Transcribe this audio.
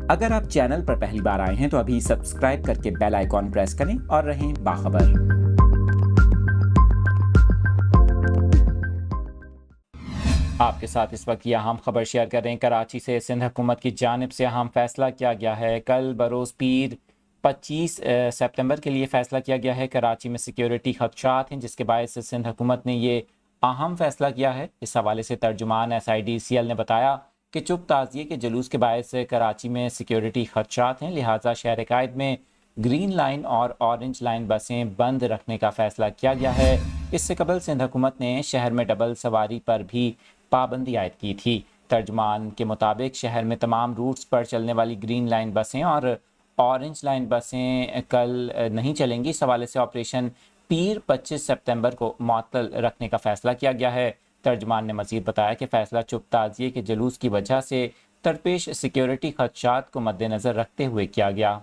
اگر آپ چینل پر پہلی بار آئے ہیں تو ابھی سبسکرائب کر کے بیل آئیکن پریس کریں اور رہیں باخبر۔ آپ کے ساتھ اس وقت یہ اہم خبر شیئر کر رہے ہیں۔ کراچی سے سندھ حکومت کی جانب سے اہم فیصلہ کیا گیا ہے۔ کل بروز پیر 25 سپتمبر کے لیے فیصلہ کیا گیا ہے۔ کراچی میں سیکیورٹی خدشات ہیں جس کے باعث سندھ حکومت نے یہ اہم فیصلہ کیا ہے۔ اس حوالے سے ترجمان SIDCL نے بتایا کہ چپ تعزیے کے جلوس کے باعث کراچی میں سیکیورٹی خدشات ہیں، لہٰذا شہر قائد میں گرین لائن اور اورنج لائن بسیں بند رکھنے کا فیصلہ کیا گیا ہے۔ اس سے قبل سندھ حکومت نے شہر میں ڈبل سواری پر بھی پابندی عائد کی تھی۔ ترجمان کے مطابق شہر میں تمام روٹس پر چلنے والی گرین لائن بسیں اور اورنج لائن بسیں کل نہیں چلیں گی۔ اس حوالے سے آپریشن پیر 25 سپتمبر کو معطل رکھنے کا فیصلہ کیا گیا ہے۔ ترجمان نے مزید بتایا کہ فیصلہ چپ تعزیے کے جلوس کی وجہ سے درپیش سیکیورٹی خدشات کو مد نظر رکھتے ہوئے کیا گیا۔